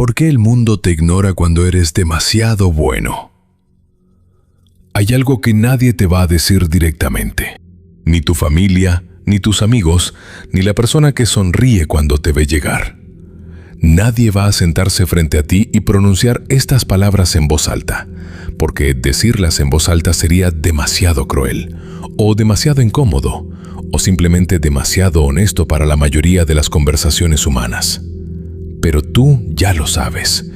¿Por qué el mundo te ignora cuando eres demasiado bueno? Hay algo que nadie te va a decir directamente. Ni tu familia, ni tus amigos, ni la persona que sonríe cuando te ve llegar. Nadie va a sentarse frente a ti y pronunciar estas palabras en voz alta, porque decirlas en voz alta sería demasiado cruel, o demasiado incómodo, o simplemente demasiado honesto para la mayoría de las conversaciones humanas. Pero tú ya lo sabes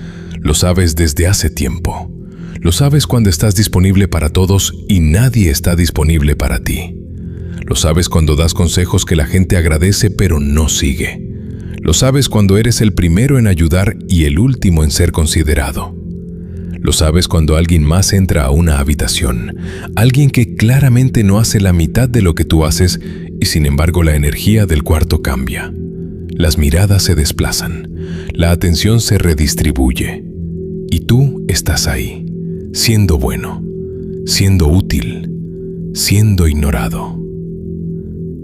desde hace tiempo. Lo sabes cuando estás disponible para todos y nadie está disponible para ti. Lo sabes cuando das consejos que la gente agradece pero no sigue. Lo sabes cuando eres el primero en ayudar y el último en ser considerado. Lo sabes cuando alguien más entra a una habitación, alguien que claramente no hace la mitad de lo que tú haces y sin embargo la energía del cuarto cambia. Las miradas se desplazan, la atención se redistribuye y tú estás ahí, siendo bueno, siendo útil, siendo ignorado.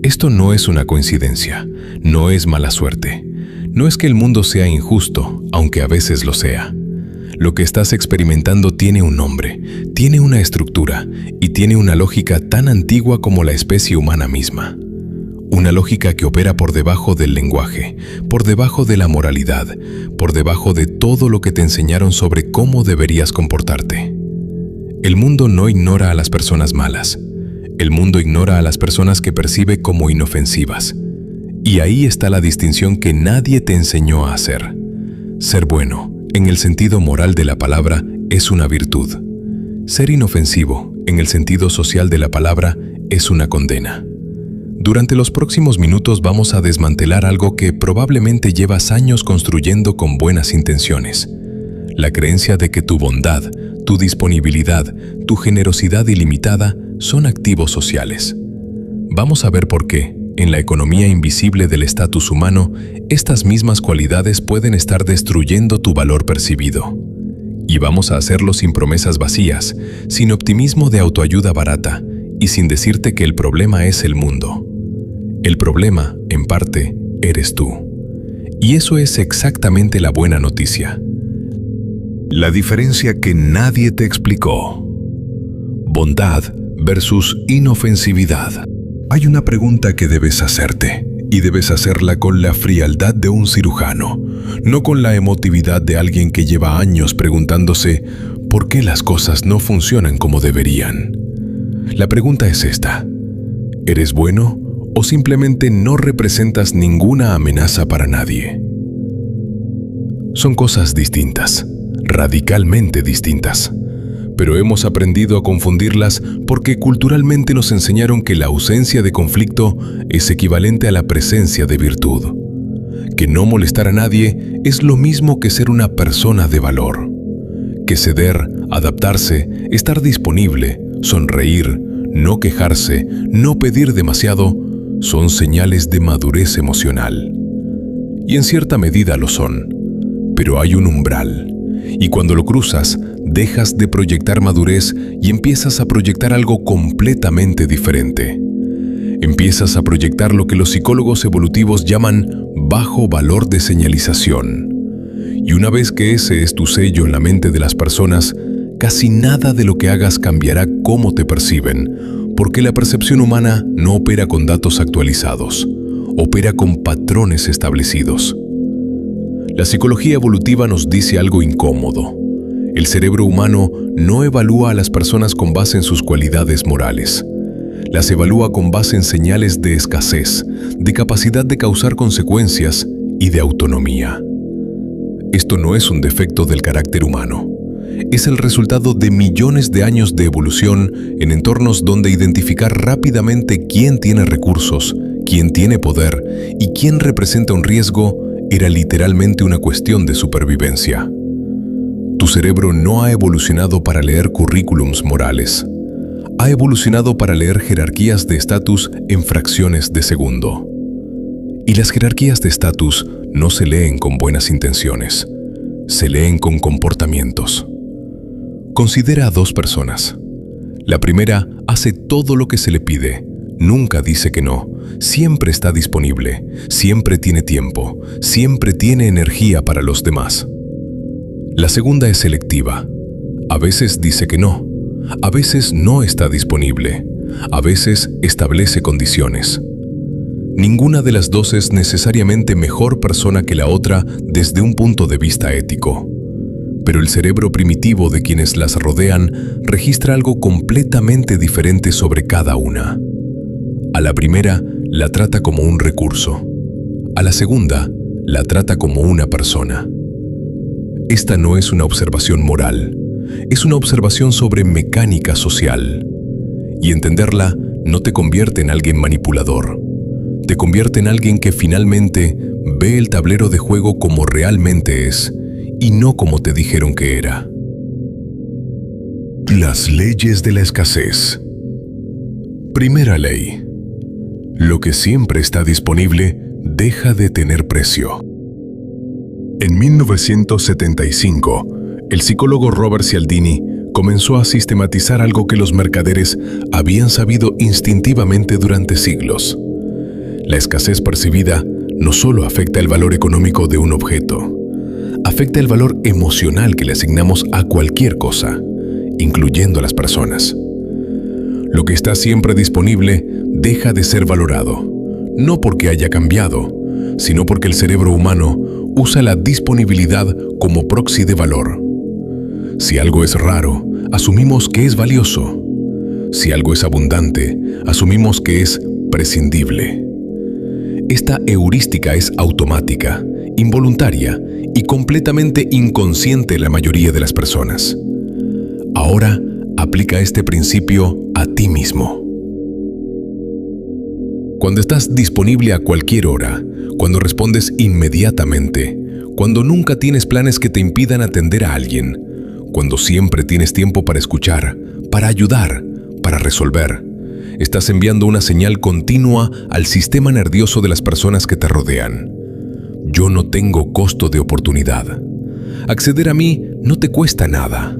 Esto no es una coincidencia, no es mala suerte, no es que el mundo sea injusto, aunque a veces lo sea. Lo que estás experimentando tiene un nombre, tiene una estructura y tiene una lógica tan antigua como la especie humana misma. Una lógica que opera por debajo del lenguaje, por debajo de la moralidad, por debajo de todo lo que te enseñaron sobre cómo deberías comportarte. El mundo no ignora a las personas malas. El mundo ignora a las personas que percibe como inofensivas. Y ahí está la distinción que nadie te enseñó a hacer. Ser bueno, en el sentido moral de la palabra, es una virtud. Ser inofensivo, en el sentido social de la palabra, es una condena. Durante los próximos minutos vamos a desmantelar algo que probablemente llevas años construyendo con buenas intenciones. La creencia de que tu bondad, tu disponibilidad, tu generosidad ilimitada son activos sociales. Vamos a ver por qué, en la economía invisible del estatus humano, estas mismas cualidades pueden estar destruyendo tu valor percibido. Y vamos a hacerlo sin promesas vacías, sin optimismo de autoayuda barata y sin decirte que el problema es el mundo. El problema, en parte, eres tú. Y eso es exactamente la buena noticia. La diferencia que nadie te explicó. Bondad versus inofensividad. Hay una pregunta que debes hacerte, y debes hacerla con la frialdad de un cirujano, no con la emotividad de alguien que lleva años preguntándose ¿por qué las cosas no funcionan como deberían? La pregunta es esta: ¿eres bueno o simplemente no representas ninguna amenaza para nadie? Son cosas distintas, radicalmente distintas. Pero hemos aprendido a confundirlas porque culturalmente nos enseñaron que la ausencia de conflicto es equivalente a la presencia de virtud. Que no molestar a nadie es lo mismo que ser una persona de valor. Que ceder, adaptarse, estar disponible, sonreír, no quejarse, no pedir demasiado, son señales de madurez emocional. Y en cierta medida lo son, pero hay un umbral. Y cuando lo cruzas, dejas de proyectar madurez y empiezas a proyectar algo completamente diferente. Empiezas a proyectar lo que los psicólogos evolutivos llaman bajo valor de señalización. Y una vez que ese es tu sello en la mente de las personas, casi nada de lo que hagas cambiará cómo te perciben, porque la percepción humana no opera con datos actualizados, opera con patrones establecidos. La psicología evolutiva nos dice algo incómodo. El cerebro humano no evalúa a las personas con base en sus cualidades morales. Las evalúa con base en señales de escasez, de capacidad de causar consecuencias y de autonomía. Esto no es un defecto del carácter humano. Es el resultado de millones de años de evolución en entornos donde identificar rápidamente quién tiene recursos, quién tiene poder y quién representa un riesgo era literalmente una cuestión de supervivencia. Tu cerebro no ha evolucionado para leer currículums morales. Ha evolucionado para leer jerarquías de estatus en fracciones de segundo. Y las jerarquías de estatus no se leen con buenas intenciones. Se leen con comportamientos. Considera a dos personas. La primera hace todo lo que se le pide. Nunca dice que no. Siempre está disponible. Siempre tiene tiempo. Siempre tiene energía para los demás. La segunda es selectiva. A veces dice que no, a veces no está disponible, a veces establece condiciones. Ninguna de las dos es necesariamente mejor persona que la otra desde un punto de vista ético. Pero el cerebro primitivo de quienes las rodean registra algo completamente diferente sobre cada una. A la primera la trata como un recurso. A la segunda la trata como una persona. Esta no es una observación moral, es una observación sobre mecánica social. Y entenderla no te convierte en alguien manipulador. Te convierte en alguien que finalmente ve el tablero de juego como realmente es y no como te dijeron que era. Las leyes de la escasez. Primera ley. Lo que siempre está disponible deja de tener precio. En 1975, el psicólogo Robert Cialdini comenzó a sistematizar algo que los mercaderes habían sabido instintivamente durante siglos. La escasez percibida no solo afecta el valor económico de un objeto, afecta el valor emocional que le asignamos a cualquier cosa, incluyendo a las personas. Lo que está siempre disponible deja de ser valorado, no porque haya cambiado, sino porque el cerebro humano usa la disponibilidad como proxy de valor. Si algo es raro, asumimos que es valioso. Si algo es abundante, asumimos que es prescindible. Esta heurística es automática, involuntaria y completamente inconsciente en la mayoría de las personas. Ahora, aplica este principio a ti mismo. Cuando estás disponible a cualquier hora, cuando respondes inmediatamente, cuando nunca tienes planes que te impidan atender a alguien, cuando siempre tienes tiempo para escuchar, para ayudar, para resolver, estás enviando una señal continua al sistema nervioso de las personas que te rodean. Yo no tengo costo de oportunidad. Acceder a mí no te cuesta nada.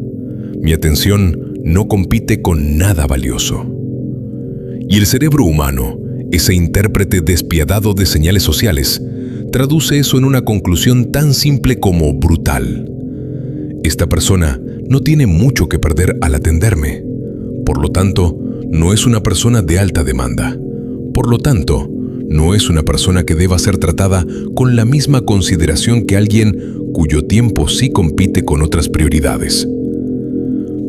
Mi atención no compite con nada valioso. Y el cerebro humano, ese intérprete despiadado de señales sociales, traduce eso en una conclusión tan simple como brutal. Esta persona no tiene mucho que perder al atenderme. Por lo tanto, no es una persona de alta demanda. Por lo tanto, no es una persona que deba ser tratada con la misma consideración que alguien cuyo tiempo sí compite con otras prioridades.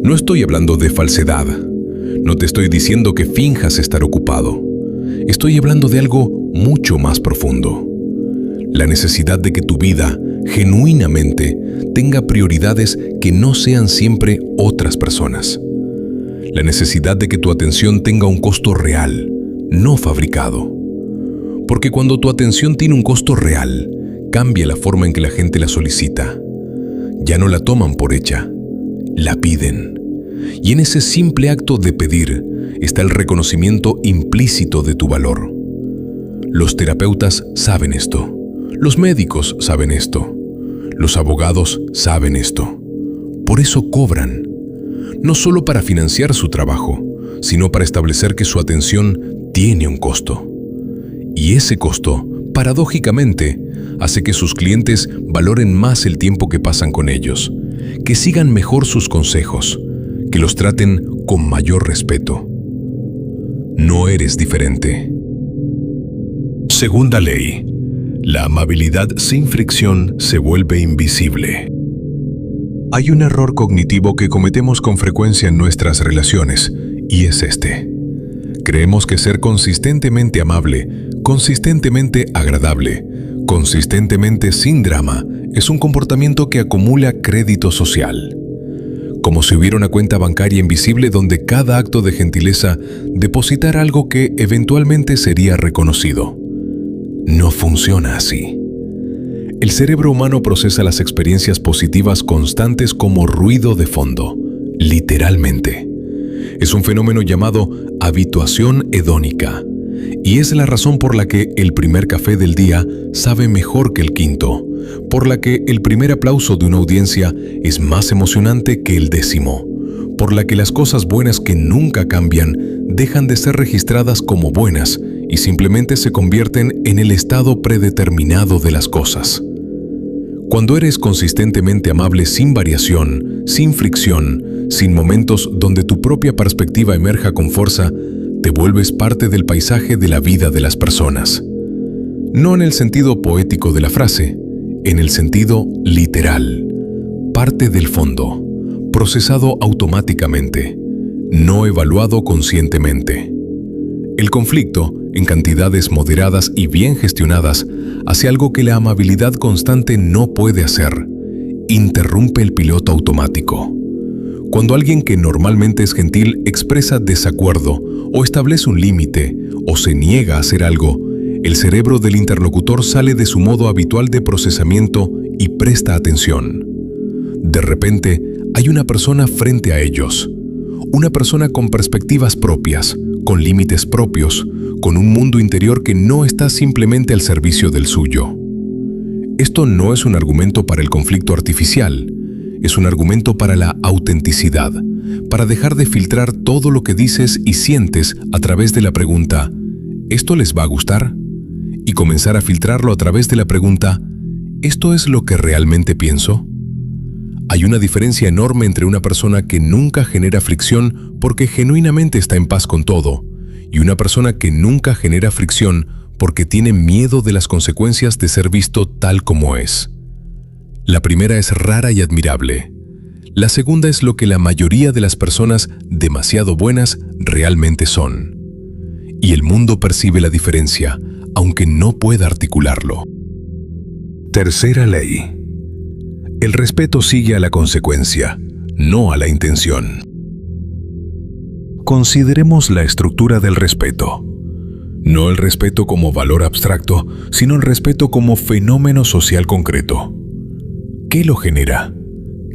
No estoy hablando de falsedad. No te estoy diciendo que finjas estar ocupado. Estoy hablando de algo mucho más profundo. La necesidad de que tu vida, genuinamente, tenga prioridades que no sean siempre otras personas. La necesidad de que tu atención tenga un costo real, no fabricado. Porque cuando tu atención tiene un costo real, cambia la forma en que la gente la solicita. Ya no la toman por hecha, la piden. Y en ese simple acto de pedir está el reconocimiento implícito de tu valor. Los terapeutas saben esto. Los médicos saben esto. Los abogados saben esto. Por eso cobran. No solo para financiar su trabajo, sino para establecer que su atención tiene un costo. Y ese costo, paradójicamente, hace que sus clientes valoren más el tiempo que pasan con ellos, que sigan mejor sus consejos, que los traten con mayor respeto. No eres diferente. Segunda ley. La amabilidad sin fricción se vuelve invisible. Hay un error cognitivo que cometemos con frecuencia en nuestras relaciones, y es este. Creemos que ser consistentemente amable, consistentemente agradable, consistentemente sin drama, es un comportamiento que acumula crédito social. Como si hubiera una cuenta bancaria invisible donde cada acto de gentileza depositara algo que eventualmente sería reconocido. No funciona así. El cerebro humano procesa las experiencias positivas constantes como ruido de fondo, literalmente. Es un fenómeno llamado habituación hedónica, y es la razón por la que el primer café del día sabe mejor que el quinto, por la que el primer aplauso de una audiencia es más emocionante que el 10º, por la que las cosas buenas que nunca cambian dejan de ser registradas como buenas y simplemente se convierten en el estado predeterminado de las cosas. Cuando eres consistentemente amable sin variación, sin fricción, sin momentos donde tu propia perspectiva emerja con fuerza, te vuelves parte del paisaje de la vida de las personas. No en el sentido poético de la frase, en el sentido literal. Parte del fondo, procesado automáticamente, no evaluado conscientemente. El conflicto, en cantidades moderadas y bien gestionadas, hace algo que la amabilidad constante no puede hacer: interrumpe el piloto automático. Cuando alguien que normalmente es gentil expresa desacuerdo o establece un límite o se niega a hacer algo, el cerebro del interlocutor sale de su modo habitual de procesamiento y presta atención. De repente, hay una persona frente a ellos. Una persona con perspectivas propias, con límites propios, con un mundo interior que no está simplemente al servicio del suyo. Esto no es un argumento para el conflicto artificial, es un argumento para la autenticidad, para dejar de filtrar todo lo que dices y sientes a través de la pregunta ¿esto les va a gustar? Y comenzar a filtrarlo a través de la pregunta ¿esto es lo que realmente pienso? Hay una diferencia enorme entre una persona que nunca genera fricción porque genuinamente está en paz con todo, y una persona que nunca genera fricción porque tiene miedo de las consecuencias de ser visto tal como es. La primera es rara y admirable. La segunda es lo que la mayoría de las personas demasiado buenas realmente son. Y el mundo percibe la diferencia, aunque no pueda articularlo. Tercera ley. El respeto sigue a la consecuencia, no a la intención. Consideremos la estructura del respeto. No el respeto como valor abstracto, sino el respeto como fenómeno social concreto. ¿Qué lo genera?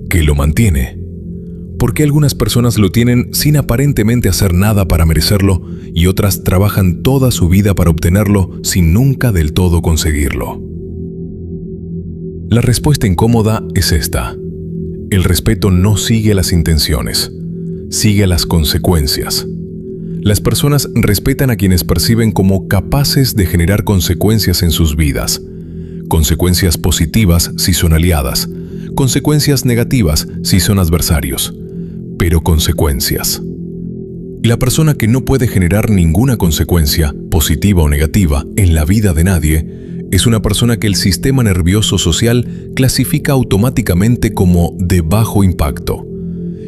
¿Qué lo mantiene? ¿Por qué algunas personas lo tienen sin aparentemente hacer nada para merecerlo y otras trabajan toda su vida para obtenerlo sin nunca del todo conseguirlo? La respuesta incómoda es esta. El respeto no sigue las intenciones, sigue las consecuencias. Las personas respetan a quienes perciben como capaces de generar consecuencias en sus vidas. Consecuencias positivas si son aliadas, consecuencias negativas si son adversarios, pero consecuencias. Y la persona que no puede generar ninguna consecuencia, positiva o negativa, en la vida de nadie, es una persona que el sistema nervioso social clasifica automáticamente como de bajo impacto.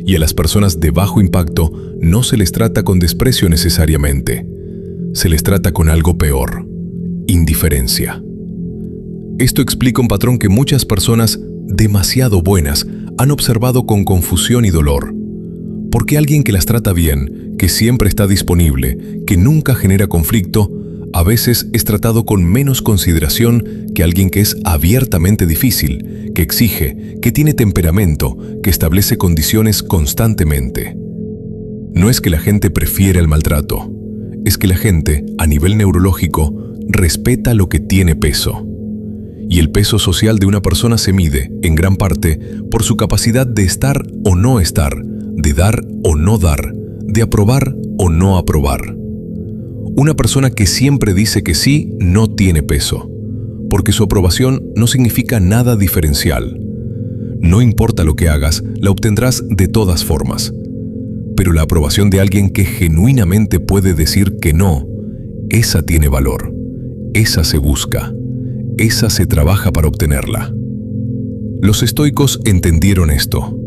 Y a las personas de bajo impacto no se les trata con desprecio necesariamente. Se les trata con algo peor: indiferencia. Esto explica un patrón que muchas personas demasiado buenas han observado con confusión y dolor. Porque alguien que las trata bien, que siempre está disponible, que nunca genera conflicto, a veces es tratado con menos consideración que alguien que es abiertamente difícil, que exige, que tiene temperamento, que establece condiciones constantemente. No es que la gente prefiera el maltrato, es que la gente, a nivel neurológico, respeta lo que tiene peso. Y el peso social de una persona se mide, en gran parte, por su capacidad de estar o no estar, de dar o no dar, de aprobar o no aprobar. Una persona que siempre dice que sí no tiene peso, porque su aprobación no significa nada diferencial. No importa lo que hagas, la obtendrás de todas formas. Pero la aprobación de alguien que genuinamente puede decir que no, esa tiene valor, esa se busca, esa se trabaja para obtenerla. Los estoicos entendieron esto.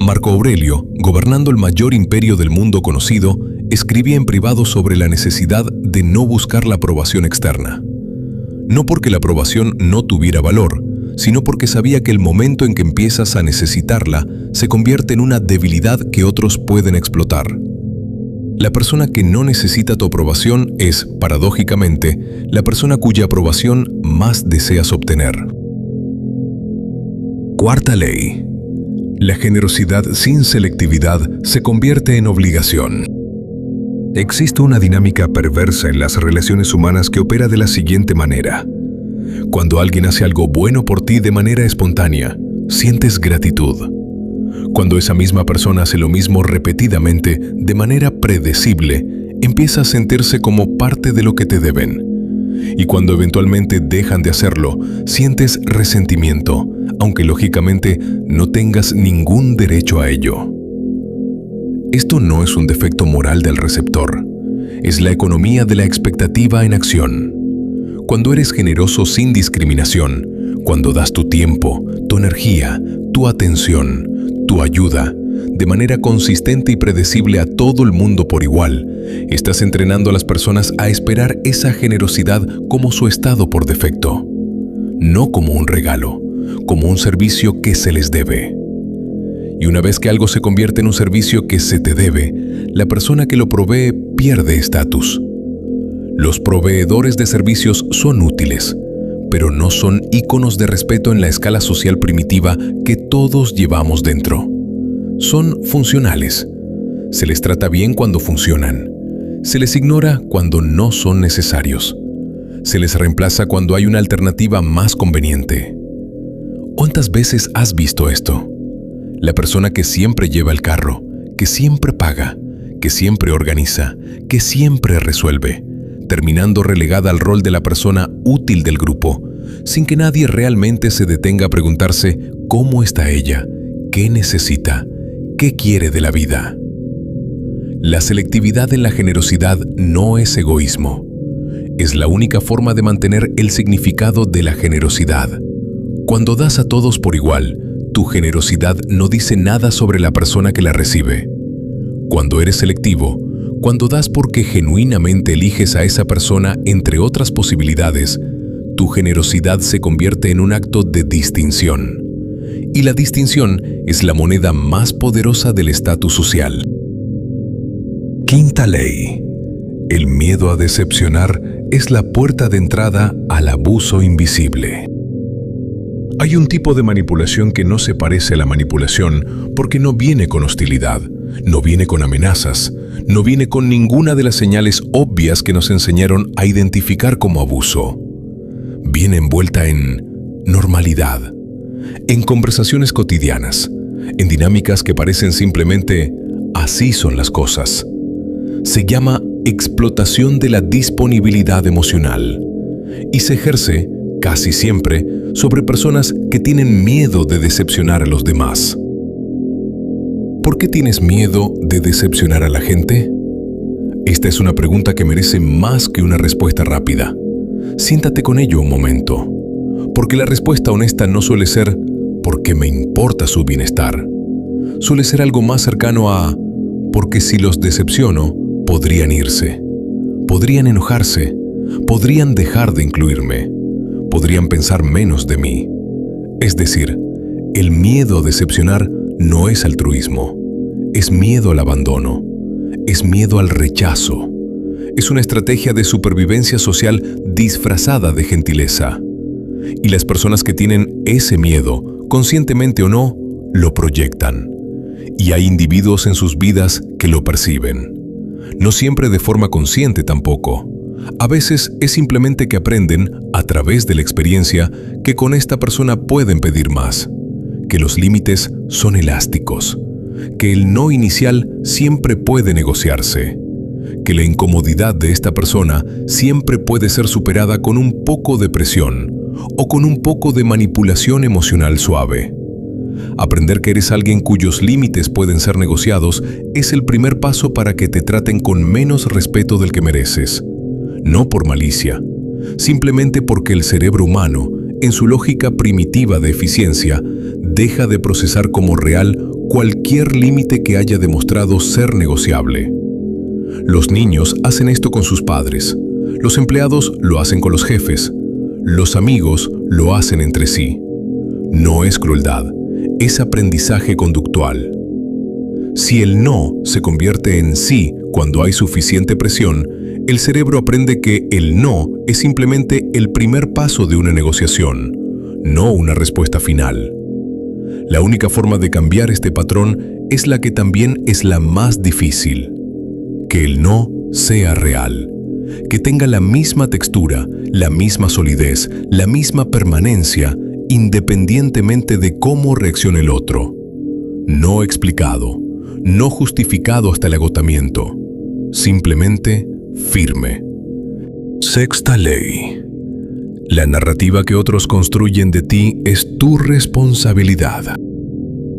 Marco Aurelio, gobernando el mayor imperio del mundo conocido, escribía en privado sobre la necesidad de no buscar la aprobación externa. No porque la aprobación no tuviera valor, sino porque sabía que el momento en que empiezas a necesitarla se convierte en una debilidad que otros pueden explotar. La persona que no necesita tu aprobación es, paradójicamente, la persona cuya aprobación más deseas obtener. Cuarta ley. La generosidad sin selectividad se convierte en obligación. Existe una dinámica perversa en las relaciones humanas que opera de la siguiente manera. Cuando alguien hace algo bueno por ti de manera espontánea, sientes gratitud. Cuando esa misma persona hace lo mismo repetidamente, de manera predecible, empieza a sentirse como parte de lo que te deben. Y cuando eventualmente dejan de hacerlo, sientes resentimiento, aunque lógicamente no tengas ningún derecho a ello. Esto no es un defecto moral del receptor, es la economía de la expectativa en acción. Cuando eres generoso sin discriminación, cuando das tu tiempo, tu energía, tu atención, tu ayuda, de manera consistente y predecible a todo el mundo por igual, estás entrenando a las personas a esperar esa generosidad como su estado por defecto, no como un regalo, como un servicio que se les debe. Y una vez que algo se convierte en un servicio que se te debe, la persona que lo provee pierde estatus. Los proveedores de servicios son útiles, pero no son íconos de respeto en la escala social primitiva que todos llevamos dentro. Son funcionales. Se les trata bien cuando funcionan. Se les ignora cuando no son necesarios. Se les reemplaza cuando hay una alternativa más conveniente. ¿Cuántas veces has visto esto? La persona que siempre lleva el carro, que siempre paga, que siempre organiza, que siempre resuelve, terminando relegada al rol de la persona útil del grupo, sin que nadie realmente se detenga a preguntarse cómo está ella, qué necesita, qué quiere de la vida. La selectividad en la generosidad no es egoísmo. Es la única forma de mantener el significado de la generosidad. Cuando das a todos por igual, tu generosidad no dice nada sobre la persona que la recibe. Cuando eres selectivo, cuando das porque genuinamente eliges a esa persona entre otras posibilidades, tu generosidad se convierte en un acto de distinción. Y la distinción es la moneda más poderosa del estatus social. Quinta ley. El miedo a decepcionar es la puerta de entrada al abuso invisible. Hay un tipo de manipulación que no se parece a la manipulación porque no viene con hostilidad, no viene con amenazas, no viene con ninguna de las señales obvias que nos enseñaron a identificar como abuso. Viene envuelta en normalidad, en conversaciones cotidianas, en dinámicas que parecen simplemente así son las cosas. Se llama explotación de la disponibilidad emocional y se ejerce, casi siempre, sobre personas que tienen miedo de decepcionar a los demás. ¿Por qué tienes miedo de decepcionar a la gente? Esta es una pregunta que merece más que una respuesta rápida. Siéntate con ello un momento, porque la respuesta honesta no suele ser «porque me importa su bienestar». Suele ser algo más cercano a «porque si los decepciono, podrían irse, podrían enojarse, podrían dejar de incluirme, podrían pensar menos de mí». Es decir, el miedo a decepcionar no es altruismo, es miedo al abandono, es miedo al rechazo. Es una estrategia de supervivencia social disfrazada de gentileza. Y las personas que tienen ese miedo, conscientemente o no, lo proyectan. Y hay individuos en sus vidas que lo perciben. No siempre de forma consciente tampoco. A veces es simplemente que aprenden, a través de la experiencia, que con esta persona pueden pedir más, que los límites son elásticos, que el no inicial siempre puede negociarse, que la incomodidad de esta persona siempre puede ser superada con un poco de presión o con un poco de manipulación emocional suave. Aprender que eres alguien cuyos límites pueden ser negociados es el primer paso para que te traten con menos respeto del que mereces. No por malicia, simplemente porque el cerebro humano, en su lógica primitiva de eficiencia, deja de procesar como real cualquier límite que haya demostrado ser negociable. Los niños hacen esto con sus padres, los empleados lo hacen con los jefes, los amigos lo hacen entre sí. No es crueldad, es aprendizaje conductual. Si el no se convierte en sí cuando hay suficiente presión, el cerebro aprende que el no es simplemente el primer paso de una negociación, no una respuesta final. La única forma de cambiar este patrón es la que también es la más difícil: que el no sea real, que tenga la misma textura, la misma solidez, la misma permanencia, independientemente de cómo reaccione el otro. No explicado, no justificado hasta el agotamiento, simplemente firme. Sexta ley. La narrativa que otros construyen de ti es tu responsabilidad.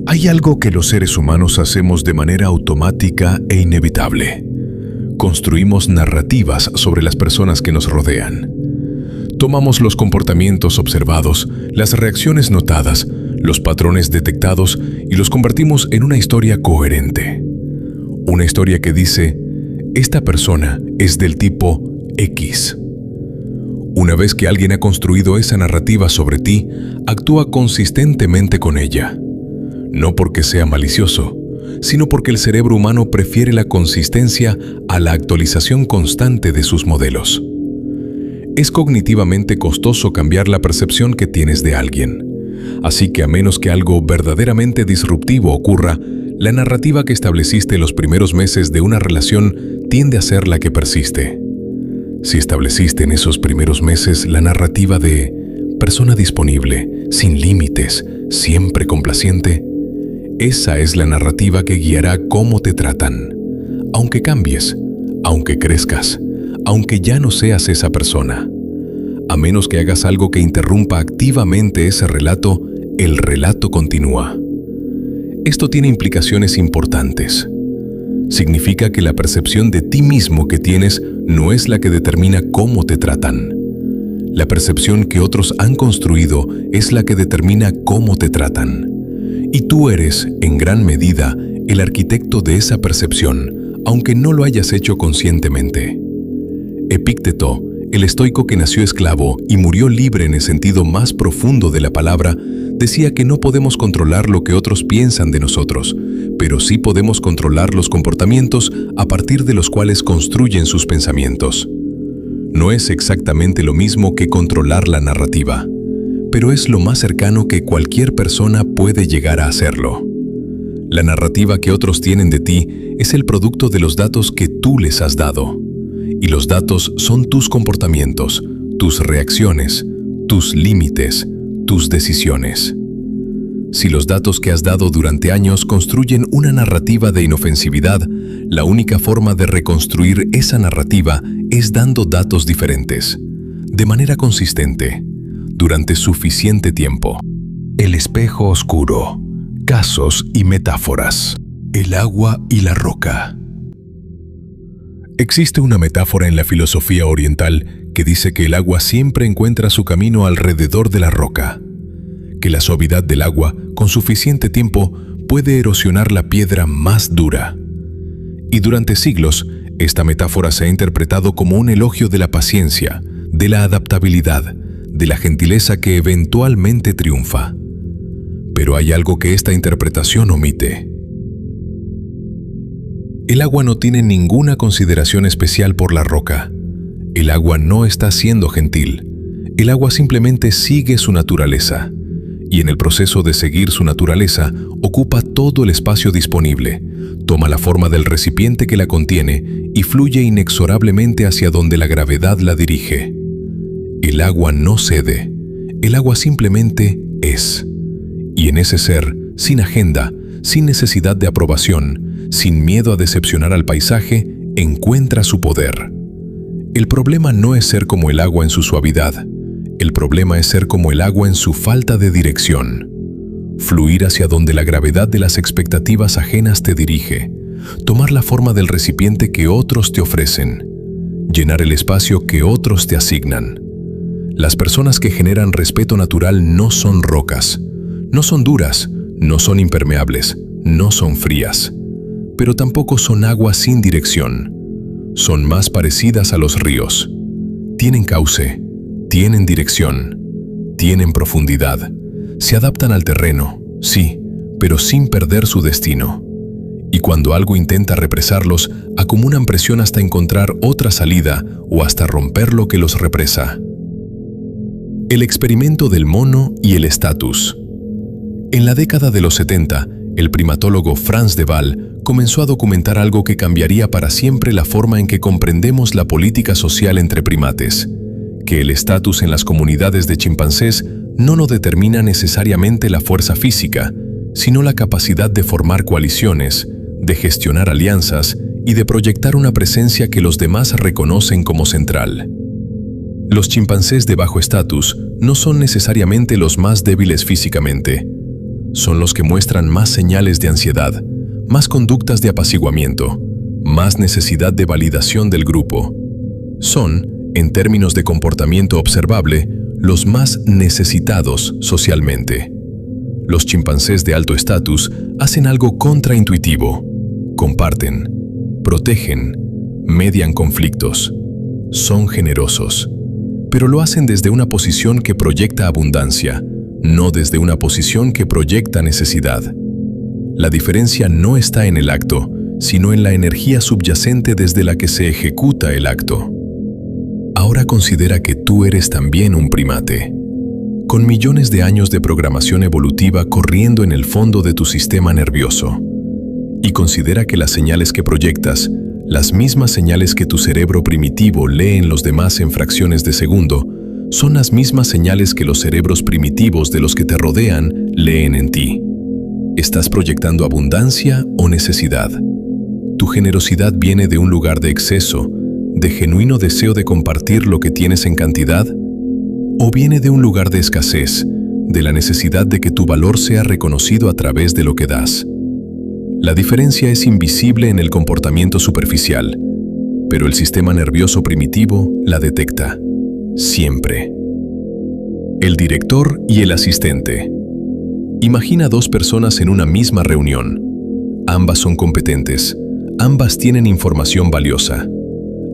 Hay algo que los seres humanos hacemos de manera automática e inevitable. Construimos narrativas sobre las personas que nos rodean. Tomamos los comportamientos observados, las reacciones notadas, los patrones detectados y los convertimos en una historia coherente. Una historia que dice, esta persona es del tipo X. Una vez que alguien ha construido esa narrativa sobre ti, actúa consistentemente con ella. No porque sea malicioso, sino porque el cerebro humano prefiere la consistencia a la actualización constante de sus modelos. Es cognitivamente costoso cambiar la percepción que tienes de alguien. Así que a menos que algo verdaderamente disruptivo ocurra, la narrativa que estableciste en los primeros meses de una relación tiende a ser la que persiste. Si estableciste en esos primeros meses la narrativa de persona disponible, sin límites, siempre complaciente, esa es la narrativa que guiará cómo te tratan. Aunque cambies, aunque crezcas, aunque ya no seas esa persona. A menos que hagas algo que interrumpa activamente ese relato, el relato continúa. Esto tiene implicaciones importantes. Significa que la percepción de ti mismo que tienes no es la que determina cómo te tratan. La percepción que otros han construido es la que determina cómo te tratan. Y tú eres, en gran medida, el arquitecto de esa percepción, aunque no lo hayas hecho conscientemente. Epícteto, el estoico que nació esclavo y murió libre en el sentido más profundo de la palabra, decía que no podemos controlar lo que otros piensan de nosotros, pero sí podemos controlar los comportamientos a partir de los cuales construyen sus pensamientos. No es exactamente lo mismo que controlar la narrativa, pero es lo más cercano que cualquier persona puede llegar a hacerlo. La narrativa que otros tienen de ti es el producto de los datos que tú les has dado. Y los datos son tus comportamientos, tus reacciones, tus límites, tus decisiones. Si los datos que has dado durante años construyen una narrativa de inofensividad, la única forma de reconstruir esa narrativa es dando datos diferentes, de manera consistente, durante suficiente tiempo. El espejo oscuro, casos y metáforas, el agua y la roca. Existe una metáfora en la filosofía oriental que dice que el agua siempre encuentra su camino alrededor de la roca, que la suavidad del agua, con suficiente tiempo, puede erosionar la piedra más dura. Y durante siglos, esta metáfora se ha interpretado como un elogio de la paciencia, de la adaptabilidad, de la gentileza que eventualmente triunfa. Pero hay algo que esta interpretación omite. El agua no tiene ninguna consideración especial por la roca. El agua no está siendo gentil. El agua simplemente sigue su naturaleza. Y en el proceso de seguir su naturaleza, ocupa todo el espacio disponible, toma la forma del recipiente que la contiene y fluye inexorablemente hacia donde la gravedad la dirige. El agua no cede. El agua simplemente es. Y en ese ser, sin agenda, sin necesidad de aprobación, sin miedo a decepcionar al paisaje, encuentra su poder. El problema no es ser como el agua en su suavidad. El problema es ser como el agua en su falta de dirección. Fluir hacia donde la gravedad de las expectativas ajenas te dirige. Tomar la forma del recipiente que otros te ofrecen. Llenar el espacio que otros te asignan. Las personas que generan respeto natural no son rocas. No son duras, no son impermeables, no son frías. Pero tampoco son agua sin dirección. Son más parecidas a los ríos. Tienen cauce, tienen dirección, tienen profundidad. Se adaptan al terreno, sí, pero sin perder su destino. Y cuando algo intenta represarlos, acumulan presión hasta encontrar otra salida o hasta romper lo que los represa. El experimento del mono y el estatus. En la década de los 70, el primatólogo Frans de Waal comenzó a documentar algo que cambiaría para siempre la forma en que comprendemos la política social entre primates, que el estatus en las comunidades de chimpancés no nos determina necesariamente la fuerza física, sino la capacidad de formar coaliciones, de gestionar alianzas y de proyectar una presencia que los demás reconocen como central. Los chimpancés de bajo estatus no son necesariamente los más débiles físicamente. Son los que muestran más señales de ansiedad, más conductas de apaciguamiento, más necesidad de validación del grupo. Son, en términos de comportamiento observable, los más necesitados socialmente. Los chimpancés de alto estatus hacen algo contraintuitivo. Comparten, protegen, median conflictos. Son generosos, pero lo hacen desde una posición que proyecta abundancia, no desde una posición que proyecta necesidad. La diferencia no está en el acto, sino en la energía subyacente desde la que se ejecuta el acto. Ahora considera que tú eres también un primate, con millones de años de programación evolutiva corriendo en el fondo de tu sistema nervioso. Y considera que las señales que proyectas, las mismas señales que tu cerebro primitivo lee en los demás en fracciones de segundo, son las mismas señales que los cerebros primitivos de los que te rodean leen en ti. ¿Estás proyectando abundancia o necesidad? ¿Tu generosidad viene de un lugar de exceso, de genuino deseo de compartir lo que tienes en cantidad? ¿O viene de un lugar de escasez, de la necesidad de que tu valor sea reconocido a través de lo que das? La diferencia es invisible en el comportamiento superficial, pero el sistema nervioso primitivo la detecta. Siempre. El director y el asistente. Imagina dos personas en una misma reunión. Ambas son competentes. Ambas tienen información valiosa.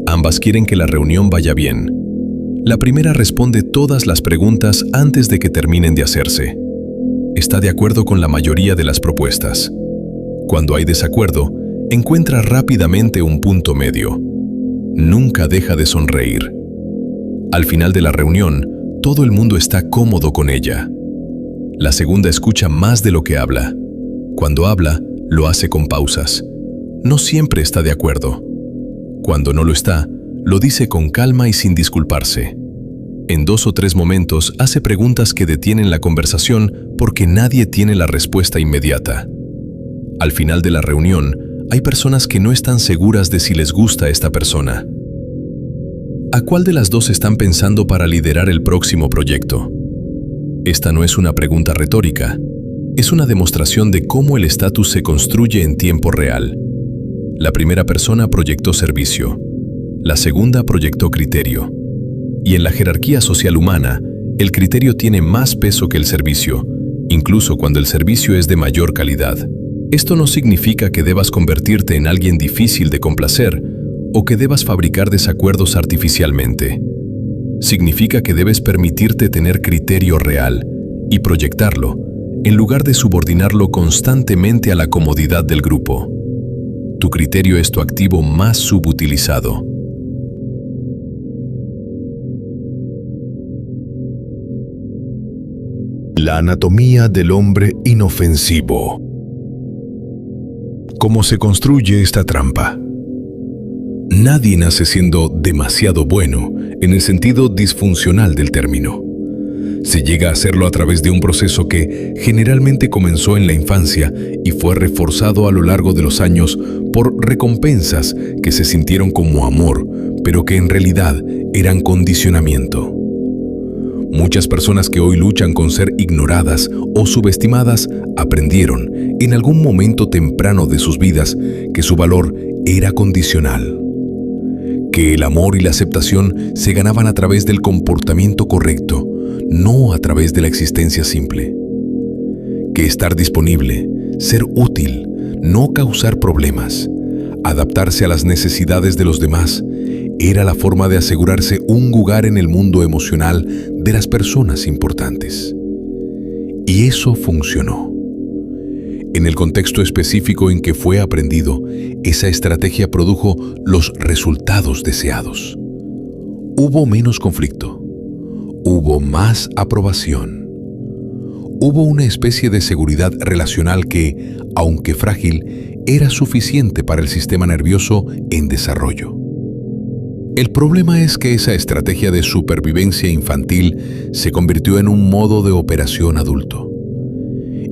Ambas quieren que la reunión vaya bien. La primera responde todas las preguntas antes de que terminen de hacerse. Está de acuerdo con la mayoría de las propuestas. Cuando hay desacuerdo, encuentra rápidamente un punto medio. Nunca deja de sonreír. Al final de la reunión, todo el mundo está cómodo con ella. La segunda escucha más de lo que habla. Cuando habla, lo hace con pausas. No siempre está de acuerdo. Cuando no lo está, lo dice con calma y sin disculparse. En 2 o 3 momentos hace preguntas que detienen la conversación porque nadie tiene la respuesta inmediata. Al final de la reunión, hay personas que no están seguras de si les gusta esta persona. ¿A cuál de las dos están pensando para liderar el próximo proyecto? Esta no es una pregunta retórica, es una demostración de cómo el estatus se construye en tiempo real. La primera persona proyectó servicio, la segunda proyectó criterio. Y en la jerarquía social humana, el criterio tiene más peso que el servicio, incluso cuando el servicio es de mayor calidad. Esto no significa que debas convertirte en alguien difícil de complacer o que debas fabricar desacuerdos artificialmente. Significa que debes permitirte tener criterio real y proyectarlo, en lugar de subordinarlo constantemente a la comodidad del grupo. Tu criterio es tu activo más subutilizado. La anatomía del hombre inofensivo. ¿Cómo se construye esta trampa? Nadie nace siendo demasiado bueno en el sentido disfuncional del término. Se llega a hacerlo a través de un proceso que generalmente comenzó en la infancia y fue reforzado a lo largo de los años por recompensas que se sintieron como amor, pero que en realidad eran condicionamiento. Muchas personas que hoy luchan con ser ignoradas o subestimadas aprendieron en algún momento temprano de sus vidas que su valor era condicional, que el amor y la aceptación se ganaban a través del comportamiento correcto, no a través de la existencia simple, que estar disponible, ser útil, no causar problemas, adaptarse a las necesidades de los demás, era la forma de asegurarse un lugar en el mundo emocional de las personas importantes. Y eso funcionó. En el contexto específico en que fue aprendido, esa estrategia produjo los resultados deseados. Hubo menos conflicto. Hubo más aprobación. Hubo una especie de seguridad relacional que, aunque frágil, era suficiente para el sistema nervioso en desarrollo. El problema es que esa estrategia de supervivencia infantil se convirtió en un modo de operación adulto.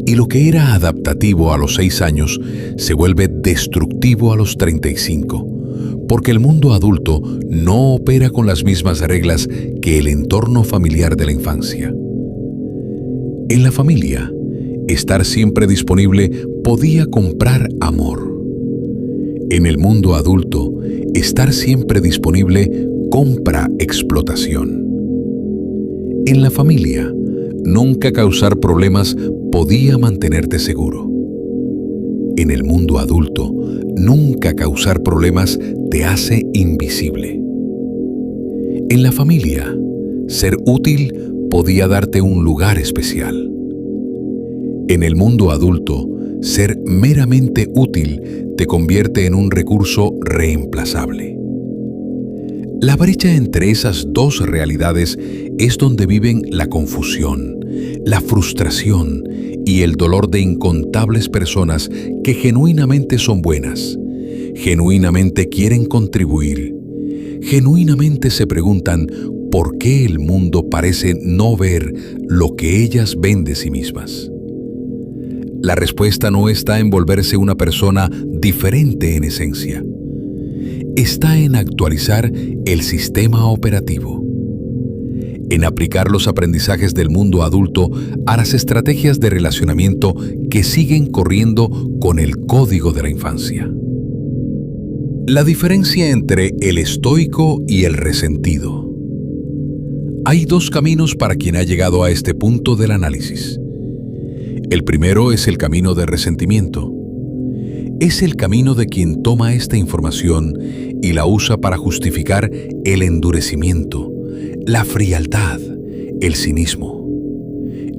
Y lo que era adaptativo a los 6 años se vuelve destructivo a los 35, porque el mundo adulto no opera con las mismas reglas que el entorno familiar de la infancia. En la familia, estar siempre disponible podía comprar amor. En el mundo adulto, estar siempre disponible compra explotación. En la familia, nunca causar problemas podía mantenerte seguro. En el mundo adulto, nunca causar problemas te hace invisible. En la familia, ser útil podía darte un lugar especial. En el mundo adulto, ser meramente útil te convierte en un recurso reemplazable. La brecha entre esas dos realidades es donde viven la confusión, la frustración y el dolor de incontables personas que genuinamente son buenas, genuinamente quieren contribuir, genuinamente se preguntan por qué el mundo parece no ver lo que ellas ven de sí mismas. La respuesta no está en volverse una persona diferente en esencia. Está en actualizar el sistema operativo, en aplicar los aprendizajes del mundo adulto a las estrategias de relacionamiento que siguen corriendo con el código de la infancia. La diferencia entre el estoico y el resentido. Hay dos caminos para quien ha llegado a este punto del análisis. El primero es el camino de resentimiento. Es el camino de quien toma esta información y la usa para justificar el endurecimiento, la frialdad, el cinismo.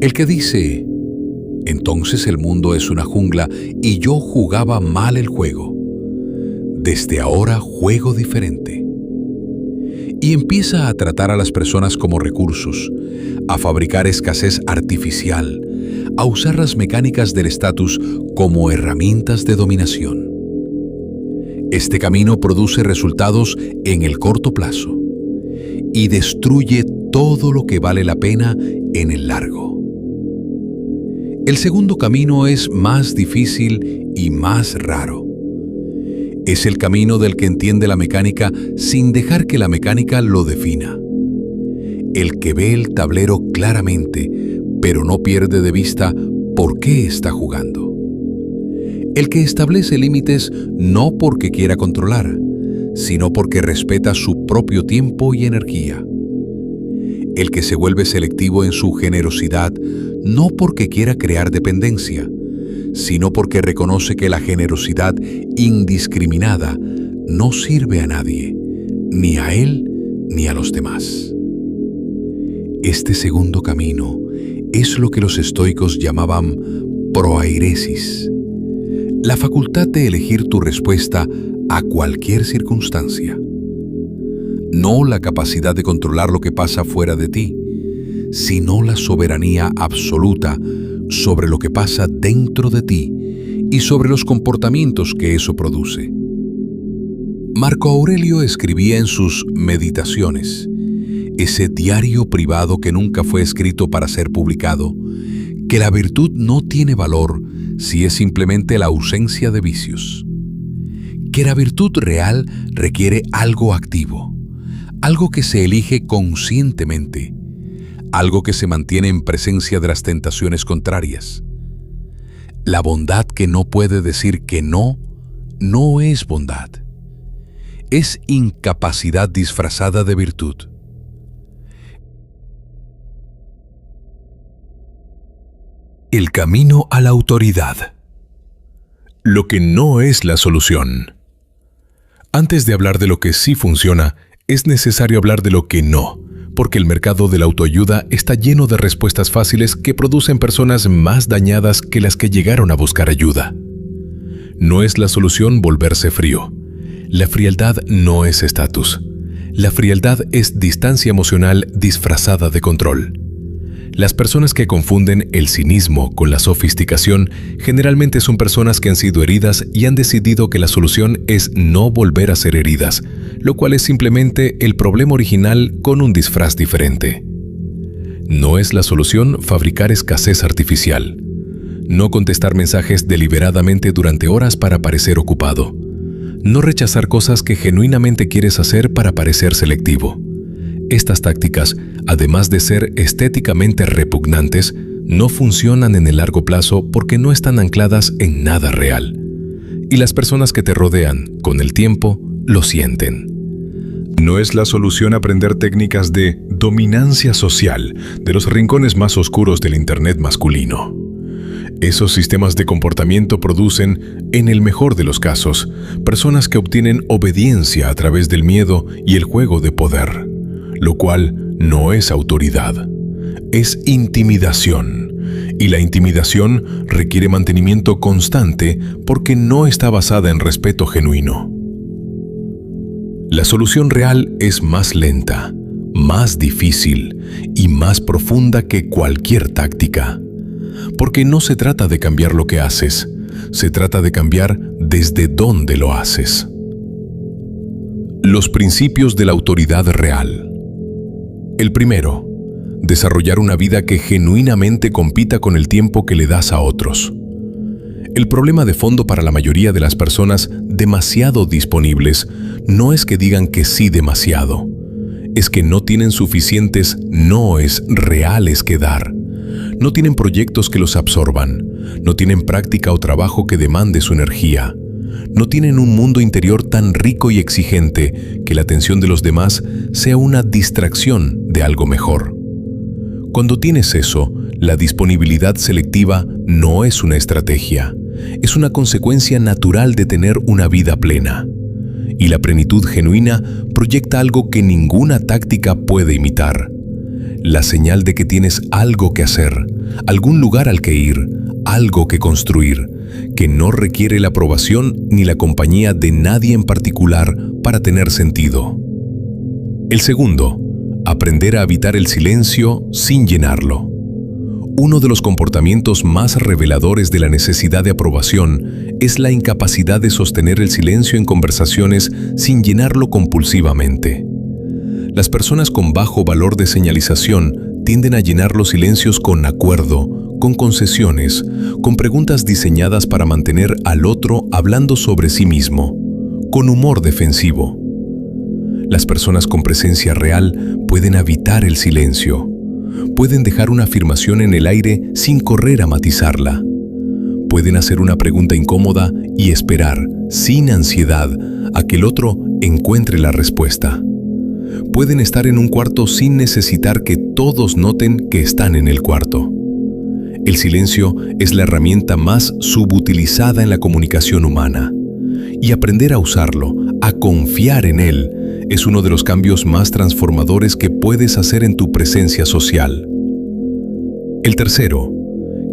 El que dice, entonces el mundo es una jungla y yo jugaba mal el juego. Desde ahora juego diferente. Y empieza a tratar a las personas como recursos, a fabricar escasez artificial, a usar las mecánicas del estatus como herramientas de dominación. Este camino produce resultados en el corto plazo y destruye todo lo que vale la pena en el largo. El segundo camino es más difícil y más raro. Es el camino del que entiende la mecánica sin dejar que la mecánica lo defina. El que ve el tablero claramente, pero no pierde de vista por qué está jugando. El que establece límites no porque quiera controlar, sino porque respeta su propio tiempo y energía. El que se vuelve selectivo en su generosidad no porque quiera crear dependencia, sino porque reconoce que la generosidad indiscriminada no sirve a nadie, ni a él ni a los demás. Este segundo camino es lo que los estoicos llamaban proairesis, la facultad de elegir tu respuesta a cualquier circunstancia. No la capacidad de controlar lo que pasa fuera de ti, sino la soberanía absoluta sobre lo que pasa dentro de ti y sobre los comportamientos que eso produce. Marco Aurelio escribía en sus Meditaciones, ese diario privado que nunca fue escrito para ser publicado, que la virtud no tiene valor si es simplemente la ausencia de vicios. Que la virtud real requiere algo activo, algo que se elige conscientemente, algo que se mantiene en presencia de las tentaciones contrarias. La bondad que no puede decir que no, no es bondad. Es incapacidad disfrazada de virtud. El camino a la autoridad. Lo que no es la solución. Antes de hablar de lo que sí funciona, es necesario hablar de lo que no, porque el mercado de la autoayuda está lleno de respuestas fáciles que producen personas más dañadas que las que llegaron a buscar ayuda. No es la solución volverse frío. La frialdad no es estatus. La frialdad es distancia emocional disfrazada de control. Las personas que confunden el cinismo con la sofisticación generalmente son personas que han sido heridas y han decidido que la solución es no volver a ser heridas, lo cual es simplemente el problema original con un disfraz diferente. No es la solución fabricar escasez artificial. No contestar mensajes deliberadamente durante horas para parecer ocupado. No rechazar cosas que genuinamente quieres hacer para parecer selectivo. Estas tácticas, además de ser estéticamente repugnantes, no funcionan en el largo plazo porque no están ancladas en nada real. Y las personas que te rodean, con el tiempo, lo sienten. No es la solución aprender técnicas de dominancia social de los rincones más oscuros del Internet masculino. Esos sistemas de comportamiento producen, en el mejor de los casos, personas que obtienen obediencia a través del miedo y el juego de poder, lo cual no es autoridad, es intimidación. Y la intimidación requiere mantenimiento constante porque no está basada en respeto genuino. La solución real es más lenta, más difícil y más profunda que cualquier táctica. Porque no se trata de cambiar lo que haces, se trata de cambiar desde dónde lo haces. Los principios de la autoridad real. El primero, desarrollar una vida que genuinamente compita con el tiempo que le das a otros. El problema de fondo para la mayoría de las personas demasiado disponibles no es que digan que sí demasiado, es que no tienen suficientes noes reales que dar. No tienen proyectos que los absorban, no tienen práctica o trabajo que demande su energía, no tienen un mundo interior tan rico y exigente que la atención de los demás sea una distracción de algo mejor. Cuando tienes eso, la disponibilidad selectiva no es una estrategia, es una consecuencia natural de tener una vida plena. Y la plenitud genuina proyecta algo que ninguna táctica puede imitar. La señal de que tienes algo que hacer, algún lugar al que ir, algo que construir, que no requiere la aprobación ni la compañía de nadie en particular para tener sentido. El segundo, aprender a habitar el silencio sin llenarlo. Uno de los comportamientos más reveladores de la necesidad de aprobación es la incapacidad de sostener el silencio en conversaciones sin llenarlo compulsivamente. Las personas con bajo valor de señalización tienden a llenar los silencios con acuerdo, con concesiones, con preguntas diseñadas para mantener al otro hablando sobre sí mismo, con humor defensivo. Las personas con presencia real pueden habitar el silencio. Pueden dejar una afirmación en el aire sin correr a matizarla. Pueden hacer una pregunta incómoda y esperar, sin ansiedad, a que el otro encuentre la respuesta. Pueden estar en un cuarto sin necesitar que todos noten que están en el cuarto. El silencio es la herramienta más subutilizada en la comunicación humana. Y aprender a usarlo, a confiar en él, es uno de los cambios más transformadores que puedes hacer en tu presencia social. El tercero,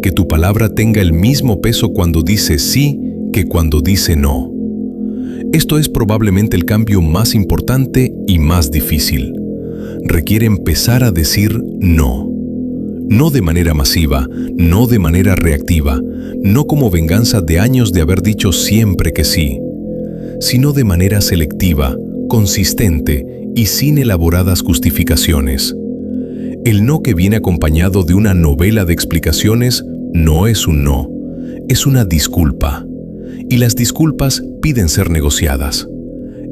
que tu palabra tenga el mismo peso cuando dice sí que cuando dice no. Esto es probablemente el cambio más importante y más difícil. Requiere empezar a decir no. No de manera masiva, no de manera reactiva, no como venganza de años de haber dicho siempre que sí, sino de manera selectiva, consistente y sin elaboradas justificaciones. El no que viene acompañado de una novela de explicaciones no es un no, es una disculpa. Y las disculpas piden ser negociadas.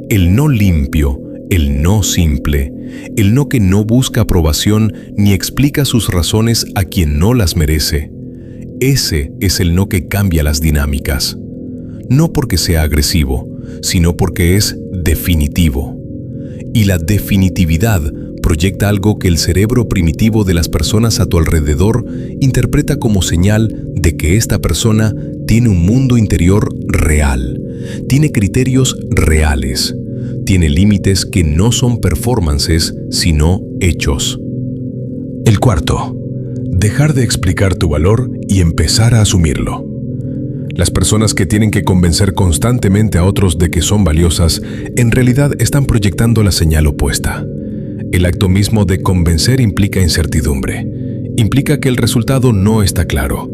El no limpio, el no simple, el no que no busca aprobación ni explica sus razones a quien no las merece. Ese es el no que cambia las dinámicas. No porque sea agresivo, sino porque es definitivo. Y la definitividad proyecta algo que el cerebro primitivo de las personas a tu alrededor interpreta como señal de que esta persona tiene un mundo interior real, tiene criterios reales, tiene límites que no son performances, sino hechos. El cuarto, dejar de explicar tu valor y empezar a asumirlo. Las personas que tienen que convencer constantemente a otros de que son valiosas, en realidad están proyectando la señal opuesta. El acto mismo de convencer implica incertidumbre. Implica que el resultado no está claro.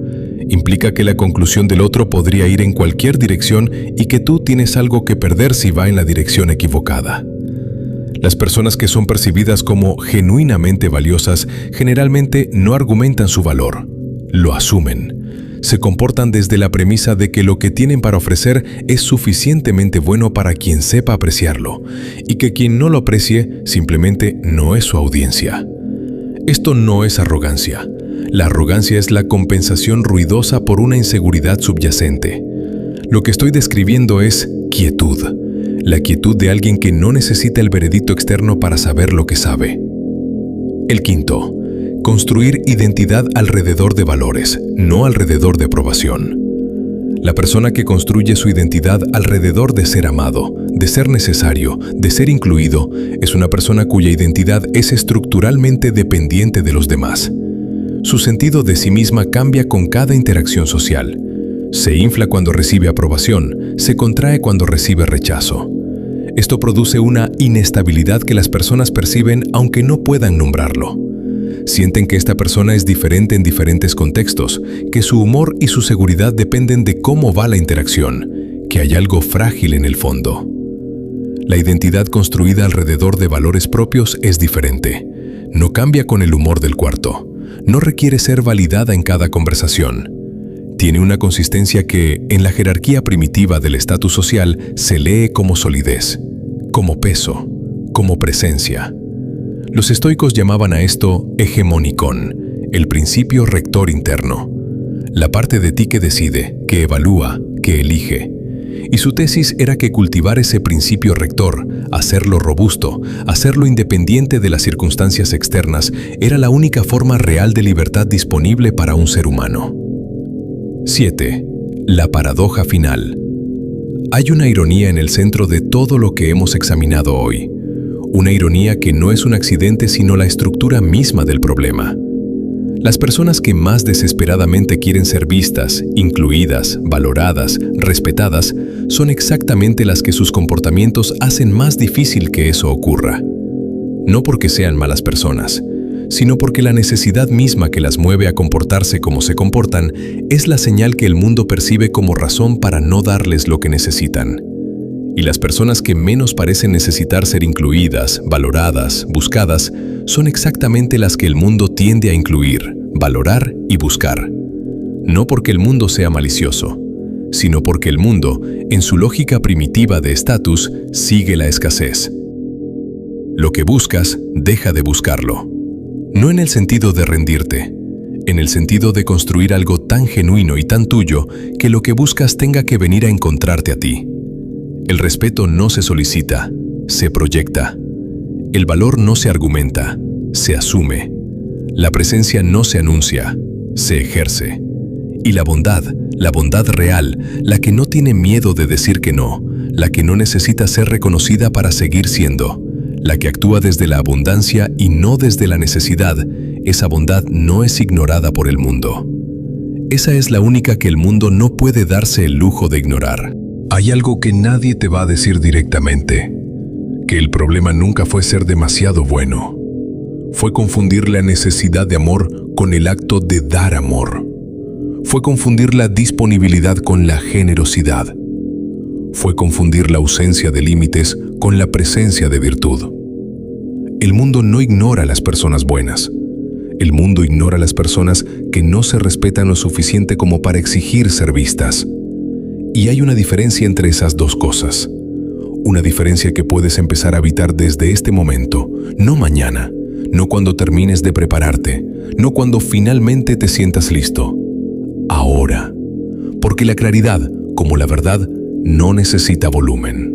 Implica que la conclusión del otro podría ir en cualquier dirección y que tú tienes algo que perder si va en la dirección equivocada. Las personas que son percibidas como genuinamente valiosas generalmente no argumentan su valor, lo asumen. Se comportan desde la premisa de que lo que tienen para ofrecer es suficientemente bueno para quien sepa apreciarlo, y que quien no lo aprecie simplemente no es su audiencia. Esto no es arrogancia. La arrogancia es la compensación ruidosa por una inseguridad subyacente. Lo que estoy describiendo es quietud. La quietud de alguien que no necesita el veredicto externo para saber lo que sabe. El quinto, construir identidad alrededor de valores, no alrededor de aprobación. La persona que construye su identidad alrededor de ser amado, de ser necesario, de ser incluido, es una persona cuya identidad es estructuralmente dependiente de los demás. Su sentido de sí misma cambia con cada interacción social. Se infla cuando recibe aprobación, se contrae cuando recibe rechazo. Esto produce una inestabilidad que las personas perciben aunque no puedan nombrarlo. Sienten que esta persona es diferente en diferentes contextos, que su humor y su seguridad dependen de cómo va la interacción, que hay algo frágil en el fondo. La identidad construida alrededor de valores propios es diferente. No cambia con el humor del cuarto. No requiere ser validada en cada conversación. Tiene una consistencia que, en la jerarquía primitiva del estatus social, se lee como solidez, como peso, como presencia. Los estoicos llamaban a esto hegemonicón, el principio rector interno. La parte de ti que decide, que evalúa, que elige. Y su tesis era que cultivar ese principio rector, hacerlo robusto, hacerlo independiente de las circunstancias externas, era la única forma real de libertad disponible para un ser humano. 7. La paradoja final. Hay una ironía en el centro de todo lo que hemos examinado hoy. Una ironía que no es un accidente sino la estructura misma del problema. Las personas que más desesperadamente quieren ser vistas, incluidas, valoradas, respetadas, son exactamente las que sus comportamientos hacen más difícil que eso ocurra. No porque sean malas personas, sino porque la necesidad misma que las mueve a comportarse como se comportan es la señal que el mundo percibe como razón para no darles lo que necesitan. Y las personas que menos parecen necesitar ser incluidas, valoradas, buscadas, son exactamente las que el mundo tiende a incluir, valorar y buscar. No porque el mundo sea malicioso, sino porque el mundo, en su lógica primitiva de estatus, sigue la escasez. Lo que buscas, deja de buscarlo. No en el sentido de rendirte, en el sentido de construir algo tan genuino y tan tuyo que lo que buscas tenga que venir a encontrarte a ti. El respeto no se solicita, se proyecta. El valor no se argumenta, se asume. La presencia no se anuncia, se ejerce. Y la bondad real, la que no tiene miedo de decir que no, la que no necesita ser reconocida para seguir siendo, la que actúa desde la abundancia y no desde la necesidad, esa bondad no es ignorada por el mundo. Esa es la única que el mundo no puede darse el lujo de ignorar. Hay algo que nadie te va a decir directamente, que el problema nunca fue ser demasiado bueno. Fue confundir la necesidad de amor con el acto de dar amor. Fue confundir la disponibilidad con la generosidad. Fue confundir la ausencia de límites con la presencia de virtud. El mundo no ignora a las personas buenas. El mundo ignora a las personas que no se respetan lo suficiente como para exigir ser vistas. Y hay una diferencia entre esas dos cosas. Una diferencia que puedes empezar a habitar desde este momento, no mañana, no cuando termines de prepararte, no cuando finalmente te sientas listo. Ahora. Porque la claridad, como la verdad, no necesita volumen.